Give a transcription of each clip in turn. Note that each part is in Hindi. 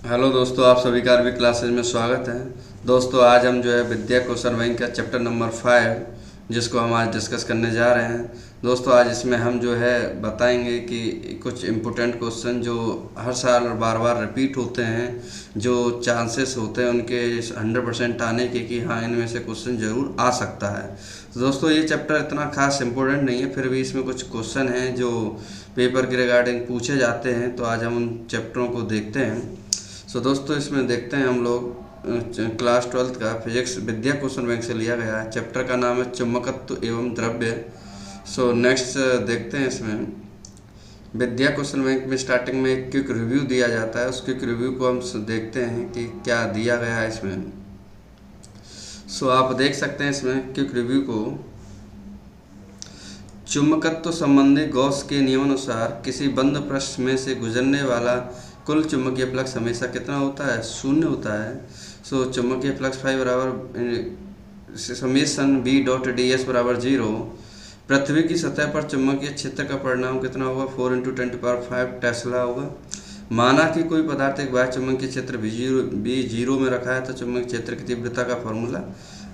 हेलो दोस्तों, आप सभी का आरबी क्लासेज में स्वागत है। दोस्तों आज हम जो है विद्या क्वेश्चन बैंक का चैप्टर नंबर 5 जिसको हम आज डिस्कस करने जा रहे हैं। दोस्तों आज इसमें हम जो है बताएंगे कि कुछ इम्पोर्टेंट क्वेश्चन जो हर साल बार बार रिपीट होते हैं, जो चांसेस होते हैं उनके 100% आने के कि हाँ इनमें से क्वेश्चन ज़रूर आ सकता है। तो दोस्तों ये चैप्टर इतना खास इम्पोर्टेंट नहीं है, फिर भी इसमें कुछ क्वेश्चन हैं जो पेपर के रिगार्डिंग पूछे जाते हैं, तो आज हम उन चैप्टरों को देखते हैं। दोस्तों इसमें देखते हैं हम लोग क्लास 12th का फिजिक्स विद्या क्वेश्चन बैंक से लिया गया है। चैप्टर का नाम है चुंबकत्व एवं द्रव्य। नेक्स्ट देखते हैं इसमें विद्या क्वेश्चन बैंक में स्टार्टिंग में एक क्विक रिव्यू दिया जाता है। उस क्विक रिव्यू को हम देखते हैं कि क्या दिया गया है इसमें। आप देख सकते हैं इसमें क्विक रिव्यू को। चुंबकत्व संबंधी गॉस के नियमानुसार किसी बंद पृष्ठ में से गुजरने वाला कुल चुंबकीय फ्लक्स हमेशा कितना होता है? शून्य होता है। चुंबकीय फ्लक्स फाई बराबर summation B dot D S बराबर 0। पृथ्वी की सतह पर चुंबकीय क्षेत्र का परिणाम कितना होगा? 4 × 10⁵ टेस्ला होगा। माना कि कोई पदार्थ एक बाह्य चुंबकीय क्षेत्र बी जीरो में रखा है तो चुंबकीय क्षेत्र की तीव्रता का फॉर्मूला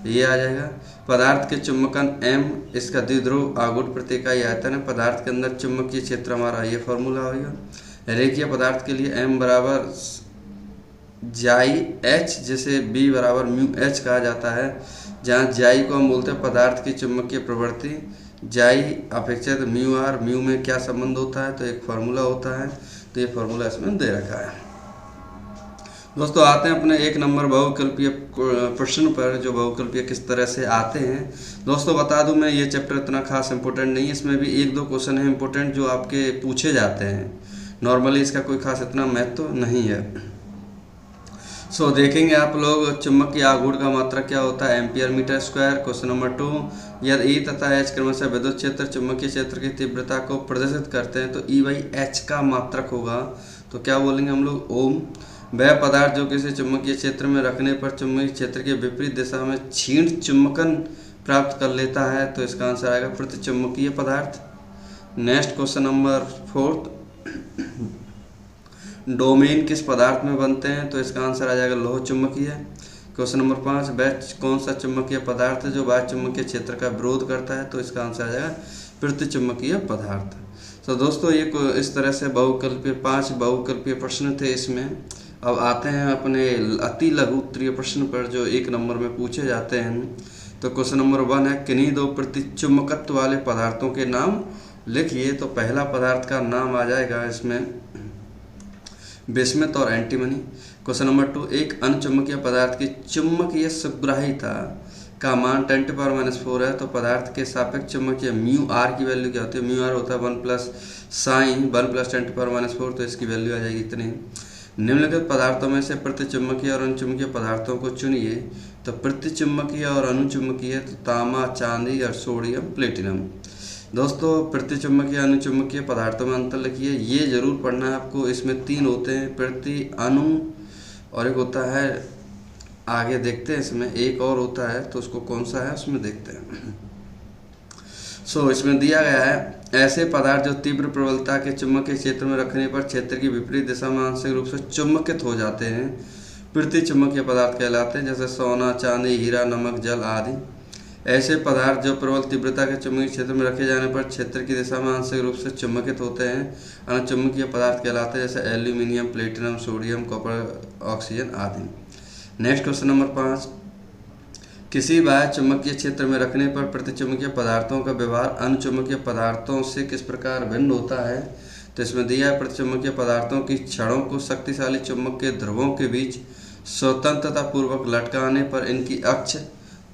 ये आ जाएगा। पदार्थ के चुंबकन M, इसका द्विध्रुव आघूर्ण प्रति इकाई आयतन है। पदार्थ के अंदर चुंबकीय क्षेत्र हमारा ये फॉर्मूला होगा। रेखीय पदार्थ के लिए M बराबर जाई H, जिसे B बराबर म्यू H कहा जाता है, जहाँ जाई को हम बोलते हैं पदार्थ की चुंबकीय प्रवृत्ति, जाई अपेक्षित म्यू आर। म्यू में क्या संबंध होता है? तो एक फार्मूला होता है, तो ये फार्मूला इसमें दे रखा है। दोस्तों आते हैं अपने एक नंबर बहुविकल्पीय प्रश्न पर, जो बहुविकल्पीय किस तरह से आते हैं। दोस्तों बता दूं मैं, ये चैप्टर इतना खास इंपॉर्टेंट नहीं है, इसमें भी एक दो क्वेश्चन है इंपॉर्टेंट जो आपके पूछे जाते हैं। नॉर्मली इसका कोई खास इतना महत्व तो नहीं है। देखेंगे आप लोग चुंबकीय आघूर्ण का मात्रा क्या होता है? Ampere metre square. Question number 2, यदि E तथा H क्रमशः विद्युत क्षेत्र चुंबकीय क्षेत्र की तीव्रता को प्रदर्शित करते हैं तो E/H का मात्रक होगा, तो क्या बोलेंगे हम लोग? ओम। वह पदार्थ जो किसी चुंबकीय क्षेत्र में रखने पर चुंबकीय क्षेत्र के विपरीत दिशा में क्षीण चुंबकन प्राप्त कर लेता है, तो इसका आंसर आएगा प्रतिचुंबकीय पदार्थ। नेक्स्ट क्वेश्चन नंबर 4, डोमेन किस पदार्थ में बनते हैं? तो इसका आंसर आ जाएगा लोह चुंबकीय। क्वेश्चन नंबर 5, वह कौन सा चुंबकीय पदार्थ है जो बाह्य चुंबकीय क्षेत्र का विरोध करता है? तो इसका आंसर आ जाएगा प्रतिचुंबकीय पदार्थ। दोस्तों ये इस तरह से बहुविकल्पीय 5 बहुविकल्पीय प्रश्न थे इसमें। अब आते हैं अपने अति लघु उत्तरीय प्रश्न पर जो एक नंबर में पूछे जाते हैं। तो क्वेश्चन नंबर 1 है, किन्हीं दो प्रतिचुंबकत्व वाले पदार्थों के नाम लिखिए। तो पहला पदार्थ का नाम आ जाएगा इसमें बिस्मथ और एंटीमनी। क्वेश्चन नंबर 2, एक अनुचुंबकीय पदार्थ की चुंबकीय सुग्राह्यता का मान 10⁻⁴ है, तो पदार्थ के सापेक्ष चुंबकीय म्यू आर की वैल्यू क्या होती है? म्यू आर होता है 1 + sin 1 + 10⁻⁴, तो इसकी वैल्यू आ जाएगी इतनी। निम्नलिखित पदार्थों में से प्रतिचुंबकीय और अनुचुंबकीय पदार्थों को चुनिए। तो प्रतिचुंबकीय और अनुचुंबकीय तो तांबा, चांदी और सोडियम, प्लेटिनम। दोस्तों प्रतिचुंबकीय अनुचुंबकीय पदार्थों में अंतर लिखिए, ये जरूर पढ़ना है आपको। इसमें 3 होते हैं, प्रति, अनु और एक होता है, आगे देखते हैं इसमें एक और होता है, तो उसको कौन सा है उसमें देखते हैं। इसमें दिया गया है, ऐसे पदार्थ जो तीव्र प्रबलता के चुंबकीय क्षेत्र में रखने पर क्षेत्र की विपरीत दिशा में आंशिक रूप से चुंबकित हो जाते हैं, प्रतिचुंबकीय पदार्थ कहलाते हैं, जैसे सोना, चांदी, हीरा, नमक, जल आदि। ऐसे पदार्थ जो प्रबल तीव्रता के चुंबकीय क्षेत्र में रखे जाने पर क्षेत्र की दिशा में आंशिक रूप से चुंबकित होते हैं, अनुचुंबकीय पदार्थ कहलाते हैं, जैसे aluminium, platinum, sodium, copper, oxygen आदि। नेक्स्ट क्वेश्चन नंबर 5, किसी बाह्य चुंबकीय क्षेत्र में रखने पर प्रतिचुंबकीय पदार्थों का व्यवहार अनुचुंबकीय पदार्थों से किस प्रकार भिन्न होता है? तो इसमें दिया है, प्रतिचुंबकीय पदार्थों की छड़ों को शक्तिशाली चुंबक के ध्रुवों के बीच स्वतंत्रता पूर्वक लटकाने पर इनकी अक्ष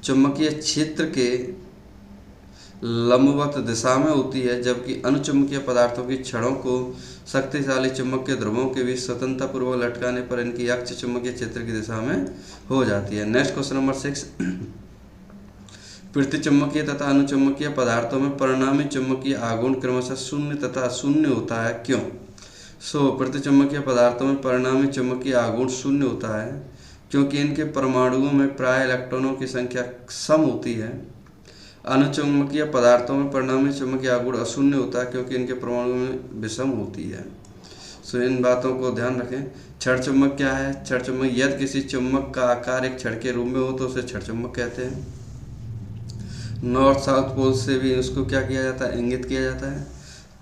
चुंबकीय क्षेत्र के लंबवत दिशा में होती है, जबकि अनुचुंबकीय पदार्थों की छड़ों को शक्तिशाली चुंबक के ध्रुवों के बीच स्वतंत्रतापूर्वक लटकाने पर इनकी अक्ष चुंबकीय क्षेत्र की दिशा में हो जाती है। नेक्स्ट क्वेश्चन नंबर 6, प्रतिचुंबकीय तथा अनुचुंबकीय पदार्थों में परिणामी चुंबकीय आघूर्ण क्रमशः 0 तथा 0 होता है, क्यों? प्रतिचुंबकीय पदार्थों में परिणामी चुंबकीय आघूर्ण 0 होता है क्योंकि इनके परमाणुओं में प्राय इलेक्ट्रॉनों की संख्या सम होती है। अनुचुंबकीय पदार्थों में परिणामी चुंबकीय आघूर्ण अशून्य होता है क्योंकि इनके परमाणुओं में विषम होती है। सो इन बातों को ध्यान रखें। छड़ चुम्बक क्या है? छड़ चुम्बक, यदि किसी चुम्बक का आकार एक छड़ के रूप में हो तो उसे छड़ चुम्बक कहते हैं। नॉर्थ साउथ पोल से भी उसको क्या किया जाता है? इंगित किया जाता है।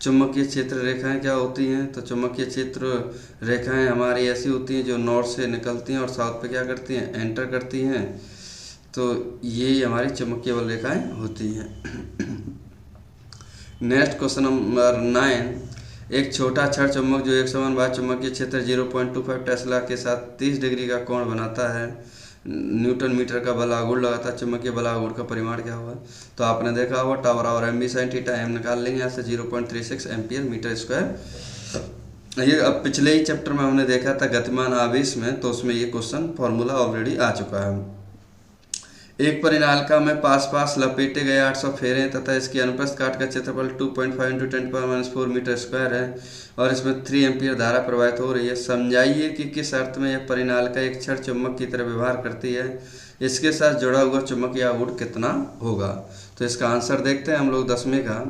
चुंबकीय क्षेत्र रेखाएं क्या होती हैं? तो चुंबकीय क्षेत्र रेखाएं हमारी ऐसी होती हैं जो नॉर्थ से निकलती हैं और साउथ पे क्या करती हैं? एंटर करती हैं। तो ये हमारी चुंबकीय बल रेखाएं होती हैं। Next question number 9। एक छोटा छड़ चुंबक जो एक समान बाह्य चुंबकीय क्षेत्र 0.25 टेस्ला के साथ 30 डिग्री का कोण बनाता है, न्यूटन मीटर का बल आघूर्ण लगाता है, चुंबकीय बल आघूर्ण का परिमाण क्या होगा? तो आपने देखा होगा टावर और M B sine theta, M निकाल लेंगे यहाँ से 0.36 एम्पियर मीटर स्क्वायर। ये अब पिछले ही चैप्टर में हमने देखा था गतिमान आवेश में, तो उसमें ये क्वेश्चन फॉर्मूला ऑलरेडी आ चुका है। एक परिनालिका में पास लपेटे गए 800 फेरे तथा इसकी अनुप्रस्थ काट का क्षेत्रफल 2.5 × 10⁻⁴ मीटर स्क्वायर है और इसमें 3 एम्पियर धारा प्रवाहित हो रही है। समझाइए कि किस अर्थ में यह परिनालिका एक छड़ चुंबक की तरह व्यवहार करती है। इसके साथ जुड़ा हुआ चुंबकीय आघूर्ण कितना होगा? तो इसका आंसर देखते हैं हम लोग 10वें का।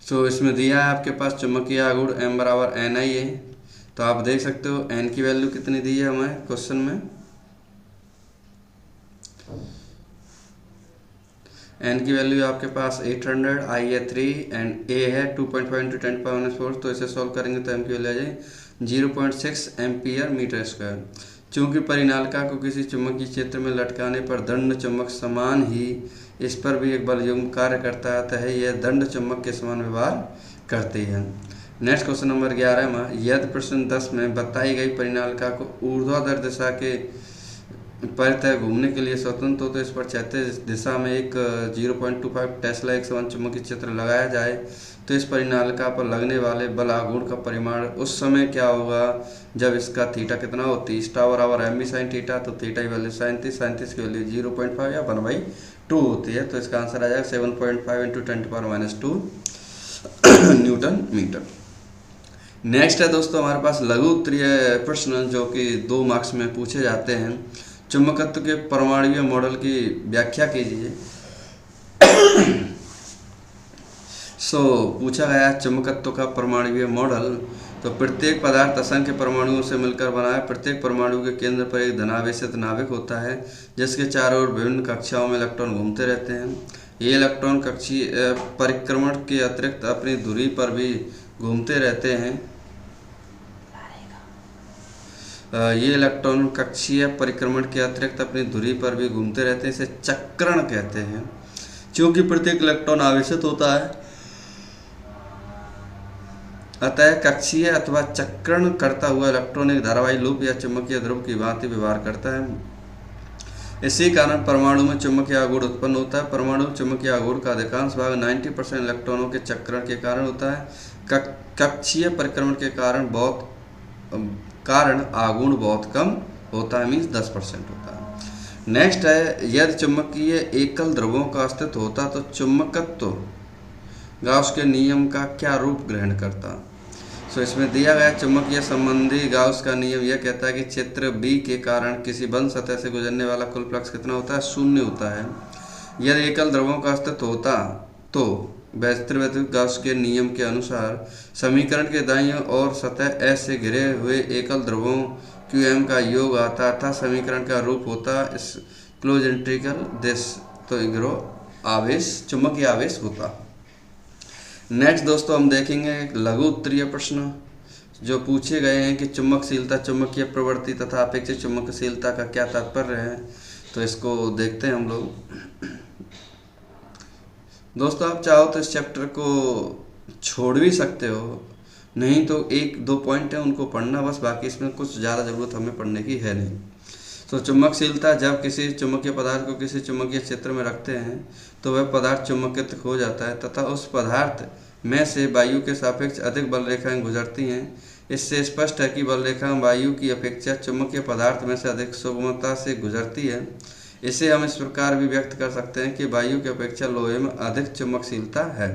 तो इसमें दिया है आपके पास चुंबकीय आघूर्ण m बराबर NI है। तो आप देख सकते हो n की वैल्यू कितनी दी है हमें क्वेश्चन में। n की वैल्यू आपके पास 800, I है 3 एंड a है 2.5 × 10⁻⁴। तो इसे सॉल्व करेंगे तो m की वैल्यू आ जाए 0.6 एम्पियर मीटर स्क्वायर। चूंकि परिनालिका को किसी चुंबकीय क्षेत्र में लटकाने पर दंड चुंबक समान ही इस पर भी एक बल युग्म कार्य करता है, अतः यह दंड चुंबक के समान व्यवहार करती है। नेक्स्ट क्वेश्चन नंबर 11 में, यदि प्रश्न 10 में बताई गई परिनालिका को ऊर्ध्वाधर दिशा के परितः घूमने के लिए स्वतंत्र हो तो इस पर क्षैतिज दिशा में एक 0.25 टेस्ला एक समान चुंबकीय क्षेत्र लगाया जाए तो इस परिनालिका पर लगने वाले बल आघूर्ण का परिमाण उस समय क्या होगा जब इसका थीटा कितना हो? 30 बराबर एम बी साइन थीटा। तो थीटा की वैल्यू 37 की वैल्यू 0.5 या 1/2 होती है। तो इसका आंसर आ जाएगा 7.5 × 10⁻² न्यूटन मीटर। नेक्स्ट है दोस्तों हमारे पास लघु उत्तरीय प्रश्न जो कि 2 मार्क्स में पूछे जाते हैं। चुंबकत्व के परमाणुीय मॉडल की व्याख्या कीजिए। पूछा गया चुंबकत्व का परमाणुीय मॉडल। तो प्रत्येक पदार्थ असंख्य परमाणुओं से मिलकर बना है। प्रत्येक परमाणु के केंद्र पर एक धनावेशित नाभिक होता है जिसके चारों ओर विभिन्न कक्षाओं में इलेक्ट्रॉन घूमते रहते हैं। ये इलेक्ट्रॉन कक्षीय परिक्रमण के अतिरिक्त अपनी धुरी पर भी घूमते रहते हैं। ये इलेक्ट्रॉन कक्षीय परिक्रमण के अतिरिक्त अपनी धुरी पर भी घूमते रहते हैं। इसे चक्रण कहते हैं। क्योंकि प्रत्येक इलेक्ट्रॉन आवेशित होता है अतः कक्षीय अथवा चक्रण करता हुआ इलेक्ट्रॉन एक धारावाही लूप या चुंबकीय ध्रुव की भांति व्यवहार करता है। इसी कारण परमाणु में चुंबकीय आघूर्ण उत्पन्न होता है। परमाणु चुंबकीय आघूर्ण का अधिकांश भाग 90% इलेक्ट्रॉनों के चक्रण के कारण होता है। कक्षीय परिक्रमण के कारण आघूर्ण बहुत कम होता है, मीन्स 10% होता है। नेक्स्ट है यदि चुंबकीय एकल ध्रुवों का अस्तित्व होता तो चुंबकत्व गाउस के नियम का क्या रूप ग्रहण करता? इसमें दिया गया चुंबकीय संबंधी गाउस का नियम यह कहता है कि क्षेत्र B के कारण किसी बंद सतह से गुजरने वाला कुल फ्लक्स कितना होता है? 0 होता है। यदि एकल ध्रुवों का अस्तित्व होता तो वैद्युत गाउस के नियम के अनुसार समीकरण के दाईं ओर सतह S से घिरे हुए एकल ध्रुवों QM का योग आता था। समीकरण का रूप होता इस क्लोज इंटीग्रल दिस, तो इग्रो आवेश चुंबकीय आवेश होता। नेक्स्ट दोस्तों हम देखेंगे एक लघु उत्तरीय प्रश्न जो पूछे गए हैं कि चुंबकशीलता, चुंबकीय प्रवृत्ति तथा अपेक्षित चुंबकशीलता का क्या तात्पर्य है। तो इसको देखते हैं हम लोग। दोस्तों आप चाहो तो इस चैप्टर को छोड़ भी सकते हो, नहीं तो 1-2 पॉइंट है उनको पढ़ना बस, बाकी इसमें कुछ ज़्यादा ज़रूरत हमें पढ़ने की है नहीं। चुंबकशीलता, जब किसी चुंबकीय पदार्थ को किसी चुंबकीय क्षेत्र में रखते हैं तो वह पदार्थ चुंबकित हो जाता है तथा उस पदार्थ में से वायु के सापेक्ष अधिक बल रेखाएं गुजरती हैं। इससे स्पष्ट है कि बल रेखाएं वायु की अपेक्षा चुंबकीय पदार्थ में से अधिक सुगमता से गुजरती है। इसे हम इस प्रकार भी व्यक्त कर सकते हैं कि वायु की अपेक्षा लोहे में अधिक चुंबकशीलता है।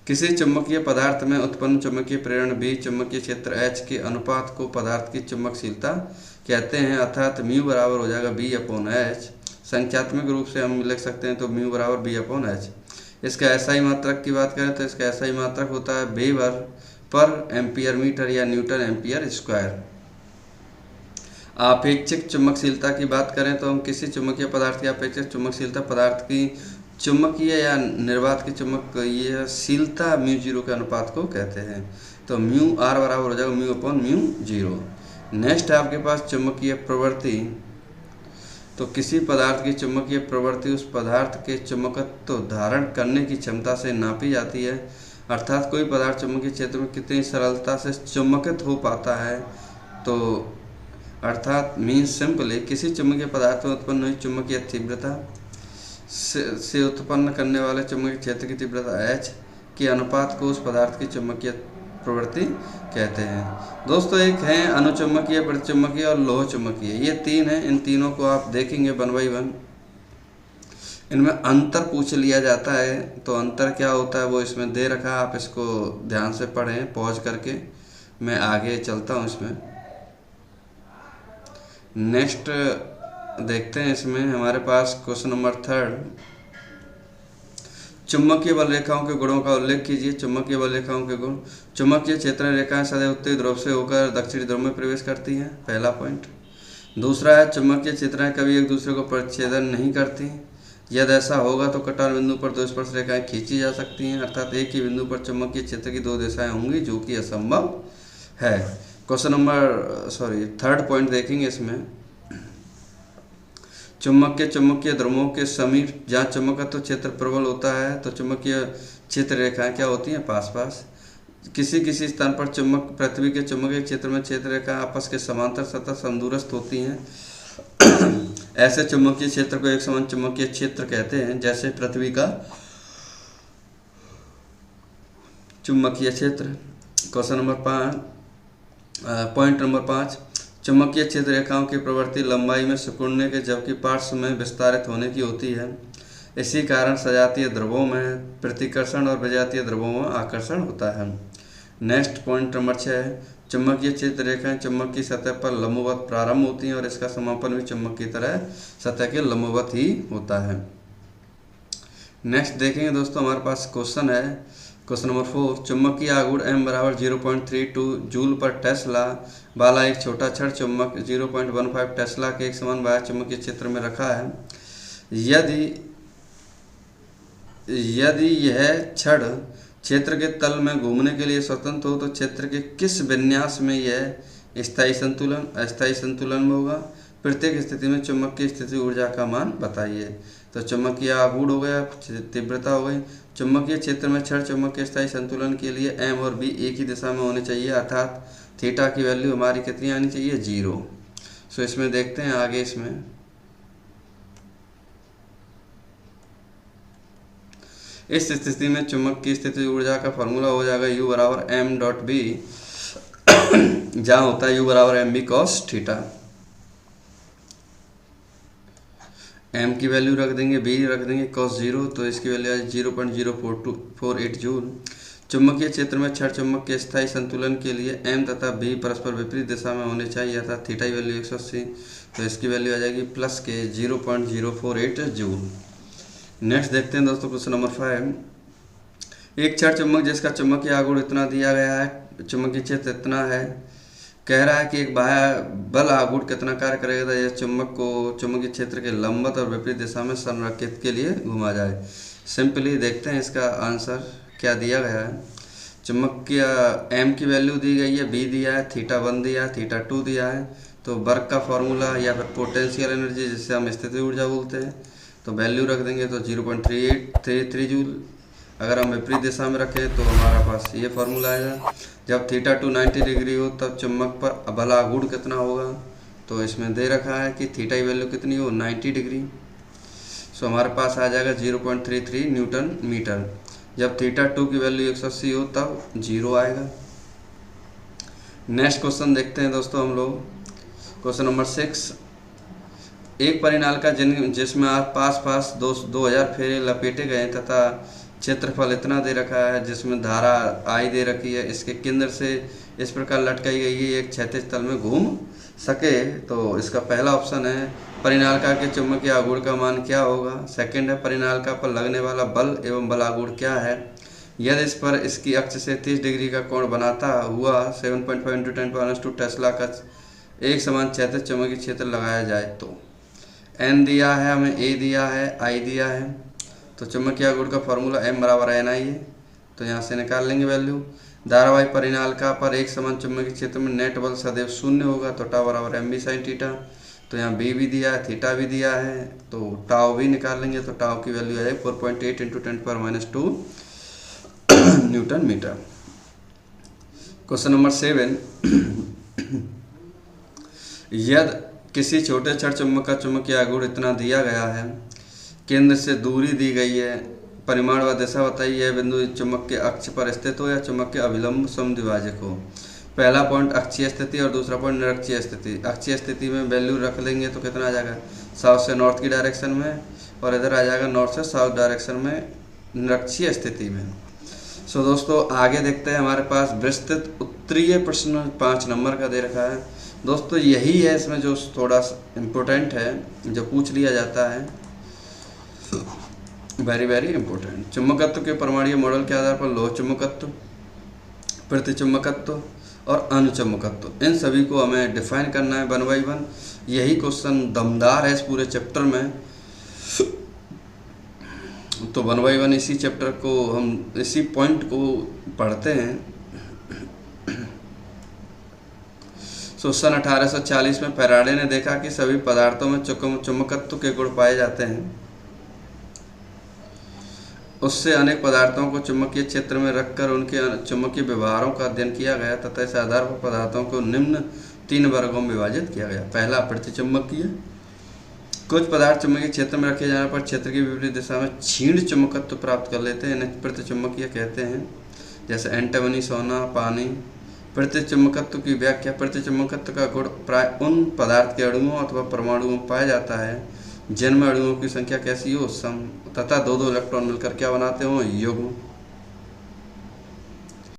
किसी चुंबकीय पदार्थ में उत्पन्न चुंबकीय प्रेरण B चुंबकीय क्षेत्र H के अनुपात को पदार्थ की चुंबकशीलता कहते हैं, अर्थात म्यू बराबर हो जाएगा B/H। संख्यात्मक रूप से हम लिख सकते हैं तो म्यू बराबर बी अपॉन एच। इसका एसआई मात्रक की बात करें तो इसका एसआई मात्रक होता है वेबर पर एम्पियर मीटर या न्यूटन एम्पियर स्क्वायर। आपेक्षिक चुंबकशीलता की बात करें तो हम किसी चुंबकीय पदार्थ की आपेक्षिक चुंबकशीलता पदार्थ की चुंबकीय या निर्वात की चुंबकीयशीलता म्यू जीरो के अनुपात को कहते हैं। तो म्यू आर बराबर हो जाएगा mu upon mu zero. Next है आपके पास चुंबकीय प्रवृत्ति। तो किसी पदार्थ की चुंबकीय प्रवृत्ति उस पदार्थ के चुंबकत्व धारण करने की क्षमता से नापी जाती है, अर्थात कोई पदार्थ चुंबकीय क्षेत्र में कितनी सरलता से चुंबकित हो पाता है। तो अर्थात मीन्स सिंपली किसी चुंबकीय पदार्थ में उत्पन्न हुई चुंबकीय तीव्रता से उत्पन्न करने वाले चुंबकीय क्षेत्र की तीव्रता H के अनुपात को उस पदार्थ की चुंबकीय प्रवृत्ति कहते हैं। दोस्तों एक है अनुचुंबकीय, प्रतिचुंबकीय और लोह चुंबकीय, ये तीन हैं। इन तीनों को आप देखेंगे 1 बाई 1। इनमें अंतर पूछ लिया जाता है, तो अंतर क्या होता है वो इसमें दे रखा है, आप इसको ध्यान से पढ़ें पॉज करके। मैं आगे चलता हूँ इसमें। नेक्स्ट देखते हैं, इसमें हमारे पास क्वेश्चन नंबर 3, चुंबकीय बल रेखाओं के गुणों का उल्लेख कीजिए। चुंबकीय बल रेखाओं के गुण। चुंबकीय क्षेत्र रेखाएं सदैव उत्तरी ध्रुव से होकर दक्षिणी ध्रुव में प्रवेश करती हैं, पहला पॉइंट। दूसरा है चुंबकीय क्षेत्राएं कभी एक दूसरे को प्रतिच्छेदन नहीं करती। यदि ऐसा होगा तो कटार बिंदु पर दो स्पर्श रेखाएं खींची जा सकती हैं, अर्थात एक ही बिंदु पर चुंबकीय क्षेत्र की दो दिशाएं होंगी, जो कि असंभव है। क्वेश्चन नंबर 3rd पॉइंट देखेंगे इसमें। चुंबकीय ध्रुवों के समीप जहाँ चुंबकत्व क्षेत्र प्रबल होता है तो चुंबकीय क्षेत्र रेखाएं क्या होती हैं, पास पास। किसी स्थान पर पृथ्वी के चुंबकीय क्षेत्र में क्षेत्र रेखाएं आपस के समांतर सतह समदूरस्थ होती हैं। ऐसे चुंबकीय क्षेत्र को एक समान चुंबकीय क्षेत्र कहते हैं, जैसे पृथ्वी का चुंबकीय क्षेत्र। क्वेश्चन नंबर पॉइंट नंबर 5, चुंबकीय क्षेत्र रेखाओं की प्रवृत्ति लंबाई में सिकुड़ने के जबकि पार्श्व में विस्तारित होने की होती है। इसी कारण सजातीय ध्रुवों में प्रतिकर्षण और विजातीय ध्रुवों में आकर्षण होता है। नेक्स्ट पॉइंट नंबर 6, चुंबकीय क्षेत्र रेखाएं चुंबक की सतह पर लंबवत प्रारंभ होती हैं और इसका समापन भी चुंबक की तरह सतह के लंबवत ही होता है। नेक्स्ट देखेंगे दोस्तों, हमारे पास क्वेश्चन है क्वेश्चन नंबर 4, चुंबकीय आघूर्ण m बराबर 0.32 जूल पर टेस्ला वाला एक छोटा छड़ चुंबक 0.15 टेस्ला के एक समान बाह्य चुंबकीय क्षेत्र में रखा है। यदि यह छड़ क्षेत्र के तल में घूमने के लिए स्वतंत्र हो तो क्षेत्र के किस विन्यास में यह स्थायी संतुलन अस्थायी संतुलन में होगा। प्रत्येक स्थिति में चुंबक की स्थिति ऊर्जा का मान बताइए। तो चुंबकीय आघूर्ण हो गया, तीव्रता हो गई। चुंबकीय क्षेत्र में छड़ चुंबक के स्थायी संतुलन के लिए m और b एक ही दिशा में होने चाहिए, अर्थात थीटा की वैल्यू हमारी कितनी आनी चाहिए, 0। सो इसमें देखते हैं आगे। इसमें इस स्थिति में चुंबक की स्थिति ऊर्जा का फॉर्मूला हो जाएगा U बराबर m डॉट बी, जहाँ होता है U बराबर mb cos थीटा। m की वैल्यू रख देंगे, b रख देंगे cos 0, तो इसकी वैल्यू है 0.0448 जूल। चुंबकीय क्षेत्र में छड़ चुंबक के स्थायी संतुलन के लिए m तथा b परस्पर विपरीत दिशा में होने चाहिए, अर्थात थीटा की वैल्यू 180, तो इसकी वैल्यू आ जाएगी प्लस के 0.048 जूल। नेक्स्ट देखते हैं दोस्तों क्वेश्चन नंबर 5, एक छड़ चुंबक जिसका चुंबकीय आघूर्ण इतना दिया गया है, चुंबकीय क्षेत्र इतना है, कह रहा है कि एक बाह्य बल आघूर्ण कितना कार्य करेगा यह चुंबक को चुंबकीय क्षेत्र के लंबवत और विपरीत दिशा में संरेखित के लिए घुमा जाए। सिंपली देखते हैं इसका आंसर क्या दिया गया है। चुंबकीय m की वैल्यू दी गई है, b दिया है, थीटा 1 दिया है, थीटा 2 दिया है, तो वर्क का फॉर्मूला या फिर पोटेंशियल एनर्जी जिससे हम स्थिति ऊर्जा बोलते हैं, तो वैल्यू रख देंगे तो 0.3833 जूल। अगर हम विपरीत दिशा में रखें तो हमारा पास ये फार्मूला आएगा। जब थीटा 290 डिग्री हो तब चुंबक पर बल आघूर्ण कितना होगा, तो इसमें दे रखा है कि थीटा की वैल्यू कितनी हो, 90 डिग्री। सो हमारे पास आ जाएगा 0.33 न्यूटन मीटर। जब थीटा 2 की वैल्यू 180 हो तब 0 आएगा। नेक्स्ट क्वेश्चन देखते हैं दोस्तों हम लोग, क्वेश्चन नंबर 6, एक परिनाल का जिसमें पास 2000 फेरे लपेटे गए तथा क्षेत्रफल इतना दे रखा है, जिसमें धारा I दे रखी है, इसके केंद्र से इस प्रकार लटकाई गई है, एक क्षैतिज तल में घूम सके तो इसका पहला ऑप्शन है परिनालिका के चुंबकीय आघूर्ण का मान क्या होगा। सेकंड है परिनालिका पर लगने वाला बल एवं बल आघूर्ण क्या है। यदि इस पर इसकी अक्ष से 30 डिग्री का कोण बनाता हुआ 7.5 × 10⁻² टेस्ला का एक समान क्षैतिज चुंबकीय क्षेत्र लगाया जाए तो। एन दिया है हमें, ए दिया है, आई दिया है। तो चुंबकीय आघूर्ण का फॉर्मूला M बराबर NI है, तो यहाँ से निकाल लेंगे वैल्यू। धारावाही परिनालिका पर एक समान चुंबकीय क्षेत्र में नेट बल सदैव शून्य होगा, तो टाउ बराबर MB sin थीटा। तो यहाँ B भी दिया है, थीटा भी दिया है, तो टाउ भी निकाल लेंगे। तो टाउ की वैल्यू है 4.8 × 10⁻²। Newton metre. क्वेश्चन नंबर 7, यदि किसी छोटे छड़ चुंबक का चुंबकीय आघूर्ण इतना दिया गया है, केंद्र से दूरी दी गई है, परिमाण व दिशा बताइए, यह बिंदु चुंबक के अक्ष पर स्थित हो या चुंबक के अभिलंब समद्विभाजक हो। पहला पॉइंट अक्षीय स्थिति और दूसरा पॉइंट निरक्षीय स्थिति। अक्षीय स्थिति में वैल्यू रख लेंगे तो कितना आ जाएगा, साउथ से नॉर्थ की डायरेक्शन में, और इधर आ जाएगा नॉर्थ से साउथ डायरेक्शन में निरक्षीय स्थिति में। सो दोस्तों आगे देखते हैं, हमारे पास विस्तृत उत्तरीय प्रश्न 5 नंबर का दे रखा है। दोस्तों यही है इसमें जो थोड़ा इम्पोर्टेंट है, जो पूछ लिया जाता है, वेरी वेरी इंपॉर्टेंट। चुंबकत्व के परमाणु मॉडल के आधार पर लोह चुंबकत्व, प्रतिचुंबकत्व और अनुचुंबकत्व, इन सभी को हमें डिफाइन करना है 1 by 1। यही क्वेश्चन दमदार है इस पूरे चैप्टर में। तो 1 by 1 इसी चैप्टर को हम इसी पॉइंट को पढ़ते हैं। सन 1840 में फैराडे ने देखा कि सभी पदार्थों में चुंबकत्व के गुण पाए जाते हैं। उससे अनेक पदार्थों को चुंबकीय क्षेत्र में रखकर उनके चुंबकीय व्यवहारों का अध्ययन किया गया तथा इस आधार पर पदार्थों को निम्न 3 वर्गों में विभाजित किया गया। पहला प्रतिचुंबकीय। कुछ पदार्थ चुंबकीय क्षेत्र में रखे जाने पर क्षेत्र की विपरीत दिशा में क्षीण चुंबकत्व प्राप्त कर लेते हैं, इन्हें प्रतिचुंबकीय कहते हैं, जैसे एंटीमनी, सोना, पानी। प्रतिचुंबकत्व की व्याख्या। प्रतिचुंबकत्व का गुण प्राय उन पदार्थ के अणुओं अथवा परमाणुओं में पाया जाता है जिनमें अणुओं की संख्या कैसी हो, सम, तथा 2-2 इलेक्ट्रॉन मिलकर क्या बनाते हो, युग्म।